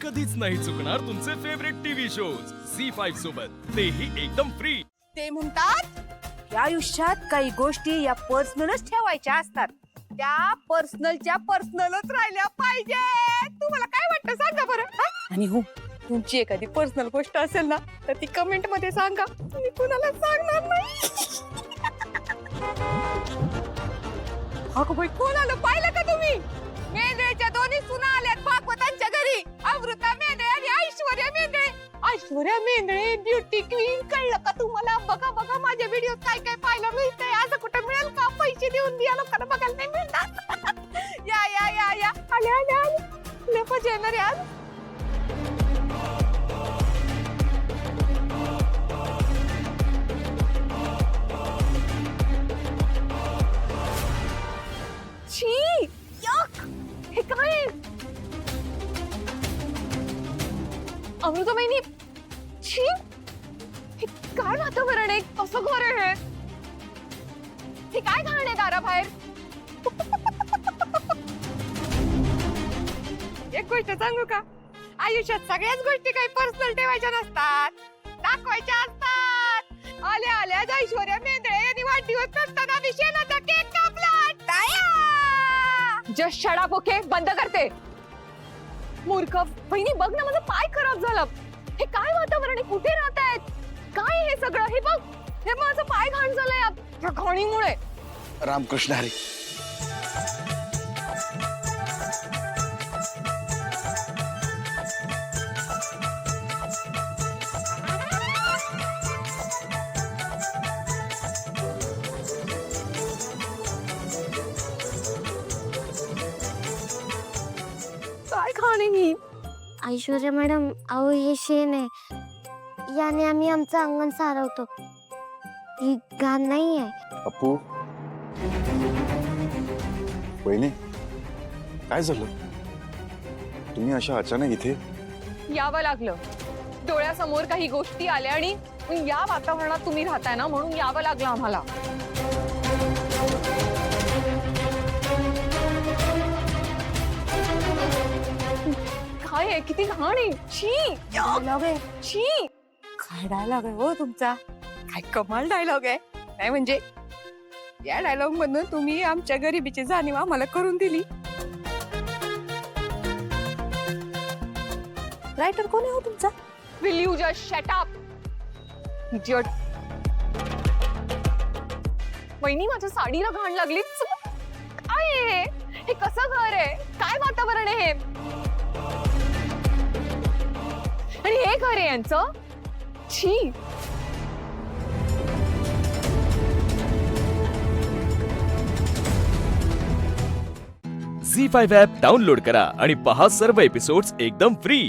कधीच नाही चुकणार तुमचे फेवरेट टीव्ही शोज झी5 सोबत, तेही एकदम फ्री। ते म्हणतात या आयुष्यात काही गोष्टी या पर्सनलच ठेवायच्या असतात, त्या पर्सनलच्या पर्सनलच राहिल्या पाहिजे। तुम्हाला काय वाटतं सांगा बरं? आणि हो, तुमची एखादी पर्सनल गोष्ट असेल ना तर ती कमेंट मध्ये सांगा, मी कुणाला सांगणार नाही। अगं बाई, कोण आलं पाहिलं का तुम्ही? मेंढ्याच्या दोन्ही सुना आल्यात भागवतांच्या घरी, अमृता मेंढे आणि ऐश्वर्या मेंढे। ऐश्वर्या मेंढे ब्युटी क्वीन, कळलं का तुम्हाला? बघा बघा माझ्या व्हिडिओ काय काय पाहायला मिळतंय, असं कुठं मिळेल का? पैसे देऊन या लोकांना बघायला नाही मिळतात। या या या या, आले आले आले, लय मजा येणार आहे आज। छी, यक, हे काय आहे? अमृतमयी, छी, हे काय वातावरण आहे? कसं घर आहे हे? काय घाण आहे दाराबाहेर? एक गोष्ट सांगू का, आयुष्यात सगळ्याच गोष्टी काही पर्सनल ठेवायच्या नसतात, दाखवायच्या असतात। आल्या आल्या ऐश्वर्या मेंढे यांनी वाढदिवस नसताना विषयाचा केक कापला। Just shut up, okay? बंद करते। मूर्ख बहिणी, बघ ना, माझा पाय खराब झाला। हे काय वातावरण आहे? कुठे राहतायत? काय हे सगळं? हे बघ, हे माझं पाय घाण झालंय या घाणीमुळे। रामकृष्ण हरी। काय घाण आहे ही? ऐश्वर्या मॅडम, अहो हे शेण आहे, याने आम्ही आमचं अंगण सारवतो, ही घाण नाही आहे। अप्पू, वहिनी, काय झालं? तुम्ही अशा अचानक इथे? यावं लागलं, डोळ्यासमोर काही गोष्टी आल्या आणि या वातावरणात तुम्ही राहताय ना, म्हणून यावं लागलं आम्हाला। काय आहे? किती घाण आहे, छी, डायलॉग आहे, छी। काय डायलॉग आहे हो तुमचा? काय कमाल डायलॉग आहे। काय म्हणजे या डायलॉग मधून तुम्ही आमच्या गरिबीची जाणीव आम्हाला करून दिली। रायटर कोण आहे हो तुमचा? Will you just shut up, idiot. वहिनी, माझ्या साडीला घाण लागली। काय आहे हे? कसं घर आहे? काय वातावरण आहे हे? आणि हे घर आहे यांचं? छी। झी5 ॲप डाउनलोड करा आणि पहा सर्व एपिसोड्स एकदम फ्री।